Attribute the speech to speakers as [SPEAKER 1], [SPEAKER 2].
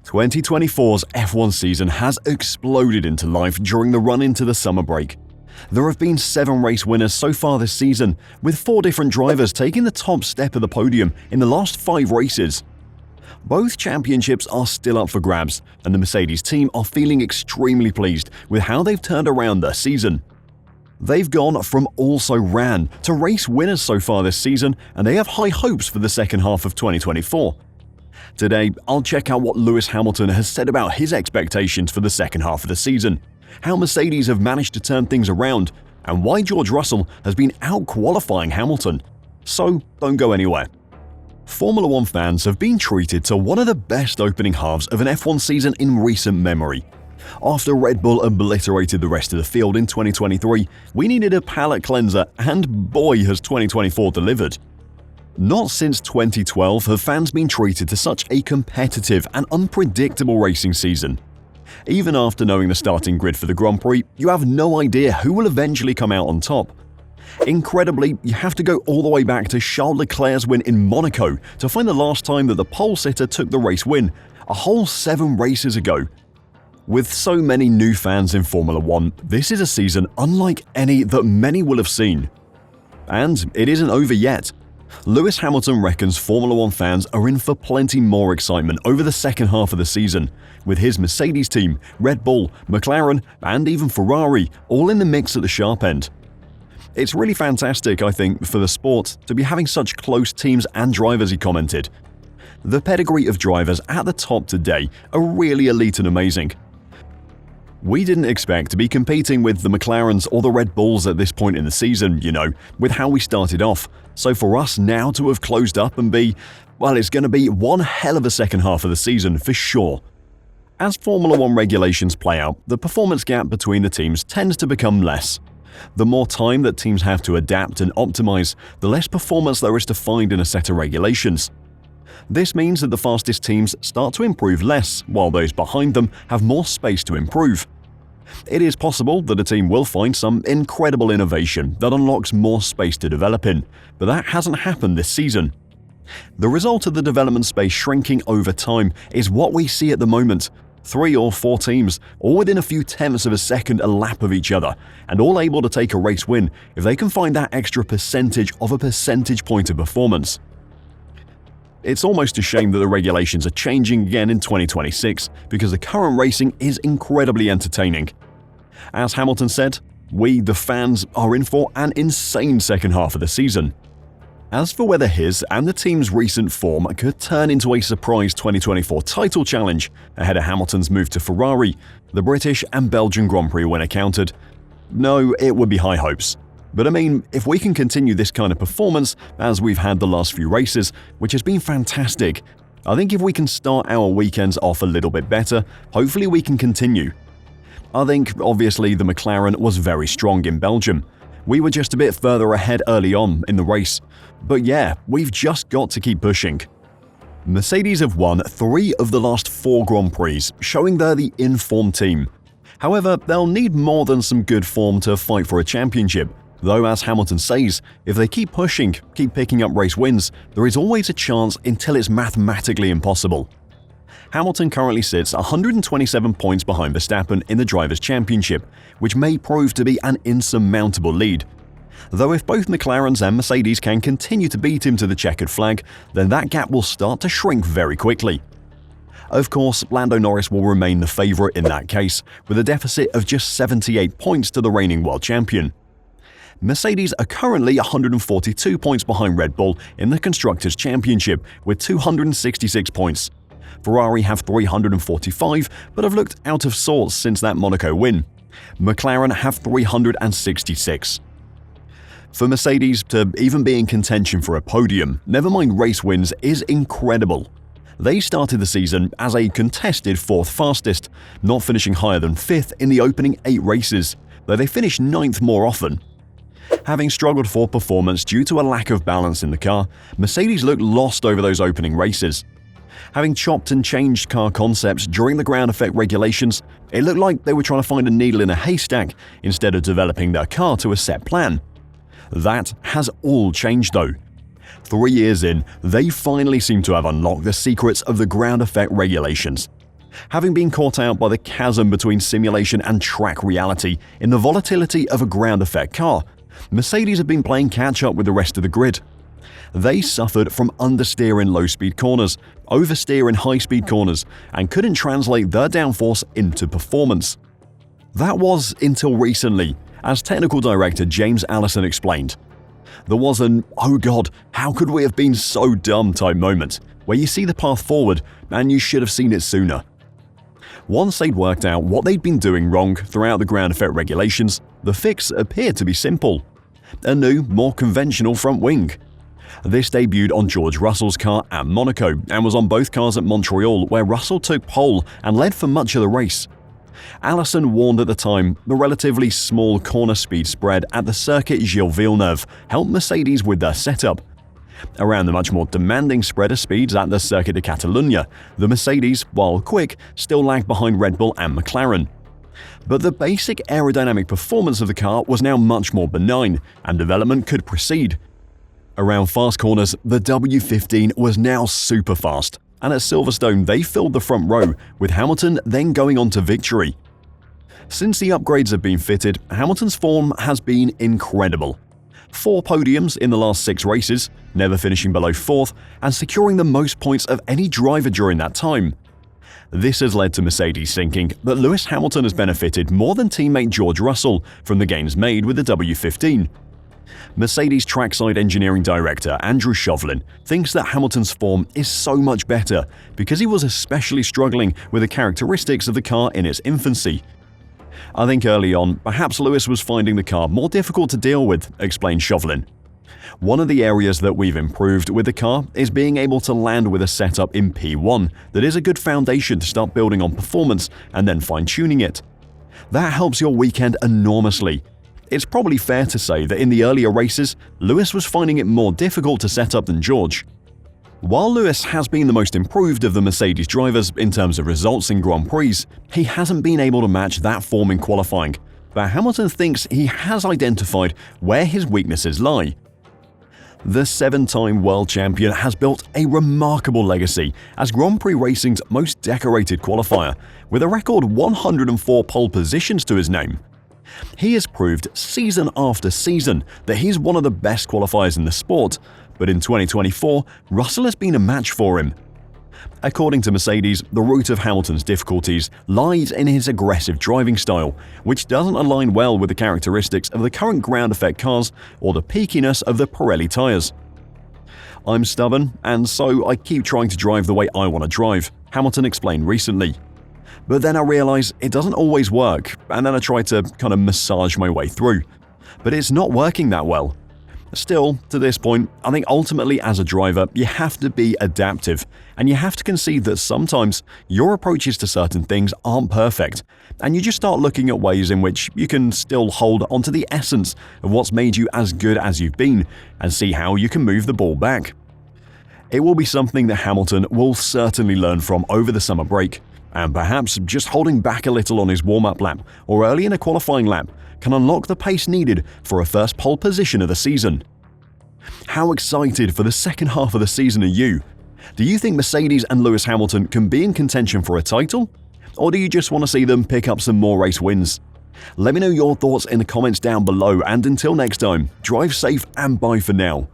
[SPEAKER 1] 2024's F1 season has exploded into life during the run into the summer break. There have been 7 race winners so far this season, with 4 different drivers taking the top step of the podium in the last 5 races. Both championships are still up for grabs, and the Mercedes team are feeling extremely pleased with how they've turned around their season. They've gone from also ran to race winners so far this season, and they have high hopes for the second half of 2024. Today, I'll check out what Lewis Hamilton has said about his expectations for the second half of the season, how Mercedes have managed to turn things around, and why George Russell has been out-qualifying Hamilton. So, don't go anywhere. Formula One fans have been treated to one of the best opening halves of an F1 season in recent memory. After Red Bull obliterated the rest of the field in 2023, we needed a palate cleanser, and boy has 2024 delivered. Not since 2012 have fans been treated to such a competitive and unpredictable racing season. Even after knowing the starting grid for the Grand Prix, you have no idea who will eventually come out on top. Incredibly, you have to go all the way back to Charles Leclerc's win in Monaco to find the last time that the pole sitter took the race win, a whole 7 races ago. With so many new fans in Formula One, this is a season unlike any that many will have seen. And it isn't over yet. Lewis Hamilton reckons Formula One fans are in for plenty more excitement over the second half of the season, with his Mercedes team, Red Bull, McLaren, and even Ferrari all in the mix at the sharp end. It's really fantastic, I think, for the sport to be having such close teams and drivers, he commented. The pedigree of drivers at the top today are really elite and amazing. We didn't expect to be competing with the McLarens or the Red Bulls at this point in the season, with how we started off. So for us now to have closed up and it's going to be one hell of a second half of the season for sure. As Formula One regulations play out, the performance gap between the teams tends to become less. The more time that teams have to adapt and optimize, the less performance there is to find in a set of regulations. This means that the fastest teams start to improve less, while those behind them have more space to improve. It is possible that a team will find some incredible innovation that unlocks more space to develop in, but that hasn't happened this season. The result of the development space shrinking over time is what we see at the moment. 3 or 4 teams, all within a few tenths of a second a lap of each other, and all able to take a race win if they can find that extra percentage of a percentage point of performance. It's almost a shame that the regulations are changing again in 2026 because the current racing is incredibly entertaining. As Hamilton said, we, the fans, are in for an insane second half of the season. As for whether his and the team's recent form could turn into a surprise 2024 title challenge ahead of Hamilton's move to Ferrari, the British and Belgian Grand Prix winner countered, "No, it would be high hopes. But if we can continue this kind of performance as we've had the last few races, which has been fantastic, I think if we can start our weekends off a little bit better, hopefully we can continue." I think, obviously, the McLaren was very strong in Belgium. We were just a bit further ahead early on in the race. But yeah, we've just got to keep pushing. Mercedes have won 3 of the last 4 Grand Prix, showing they're the in-form team. However, they'll need more than some good form to fight for a championship. Though, as Hamilton says, if they keep pushing, keep picking up race wins, there is always a chance until it's mathematically impossible. Hamilton currently sits 127 points behind Verstappen in the Drivers' Championship, which may prove to be an insurmountable lead. Though if both McLarens and Mercedes can continue to beat him to the checkered flag, then that gap will start to shrink very quickly. Of course, Lando Norris will remain the favourite in that case, with a deficit of just 78 points to the reigning world champion. Mercedes are currently 142 points behind Red Bull in the Constructors' Championship with 266 points. Ferrari have 345 but have looked out of sorts since that Monaco win. McLaren have 366. For Mercedes to even be in contention for a podium, never mind race wins, is incredible. They started the season as a contested 4th fastest, not finishing higher than 5th in the opening 8 races, though they finished 9th more often. Having struggled for performance due to a lack of balance in the car, Mercedes looked lost over those opening races. Having chopped and changed car concepts during the ground effect regulations, it looked like they were trying to find a needle in a haystack instead of developing their car to a set plan. That has all changed though. 3 years in, they finally seem to have unlocked the secrets of the ground effect regulations. Having been caught out by the chasm between simulation and track reality in the volatility of a ground effect car, Mercedes have been playing catch-up with the rest of the grid. They suffered from understeer in low-speed corners, oversteer in high-speed corners, and couldn't translate their downforce into performance. That was until recently, as technical director James Allison explained. There was an "oh god, how could we have been so dumb" type moment, where you see the path forward and you should have seen it sooner. Once they'd worked out what they'd been doing wrong throughout the ground effect regulations, the fix appeared to be simple. A new, more conventional front wing. This debuted on George Russell's car at Monaco and was on both cars at Montreal, where Russell took pole and led for much of the race. Allison warned at the time the relatively small corner speed spread at the circuit Gilles Villeneuve helped Mercedes with their setup. Around the much more demanding spread of speeds at the Circuit de Catalunya, the Mercedes, while quick, still lagged behind Red Bull and McLaren. But the basic aerodynamic performance of the car was now much more benign, and development could proceed. Around fast corners, the W15 was now super fast, and at Silverstone they filled the front row, with Hamilton then going on to victory. Since the upgrades have been fitted, Hamilton's form has been incredible. 4 podiums in the last 6 races, never finishing below 4th, and securing the most points of any driver during that time. This has led to Mercedes thinking that Lewis Hamilton has benefited more than teammate George Russell from the gains made with the W15. Mercedes trackside engineering director Andrew Chauvelin thinks that Hamilton's form is so much better because he was especially struggling with the characteristics of the car in its infancy. "I think early on, perhaps Lewis was finding the car more difficult to deal with," explained Chauvelin. "One of the areas that we've improved with the car is being able to land with a setup in P1 that is a good foundation to start building on performance and then fine-tuning it. That helps your weekend enormously. It's probably fair to say that in the earlier races, Lewis was finding it more difficult to set up than George." While Lewis has been the most improved of the Mercedes drivers in terms of results in Grand Prix, he hasn't been able to match that form in qualifying, but Hamilton thinks he has identified where his weaknesses lie. The 7-time world champion has built a remarkable legacy as Grand Prix racing's most decorated qualifier, with a record 104 pole positions to his name. He has proved season after season that he's one of the best qualifiers in the sport, but in 2024, Russell has been a match for him. According to Mercedes, the root of Hamilton's difficulties lies in his aggressive driving style, which doesn't align well with the characteristics of the current ground effect cars or the peakiness of the Pirelli tires. "I'm stubborn, and so I keep trying to drive the way I want to drive," Hamilton explained recently. "But then I realize it doesn't always work, and then I try to kind of massage my way through. But it's not working that well. Still, to this point, I think ultimately as a driver, you have to be adaptive, and you have to concede that sometimes your approaches to certain things aren't perfect, and you just start looking at ways in which you can still hold onto the essence of what's made you as good as you've been, and see how you can move the ball back." It will be something that Hamilton will certainly learn from over the summer break, and perhaps just holding back a little on his warm-up lap or early in a qualifying lap can unlock the pace needed for a first pole position of the season. How excited for the second half of the season are you? Do you think Mercedes and Lewis Hamilton can be in contention for a title? Or do you just want to see them pick up some more race wins? Let me know your thoughts in the comments down below, and until next time, drive safe and bye for now.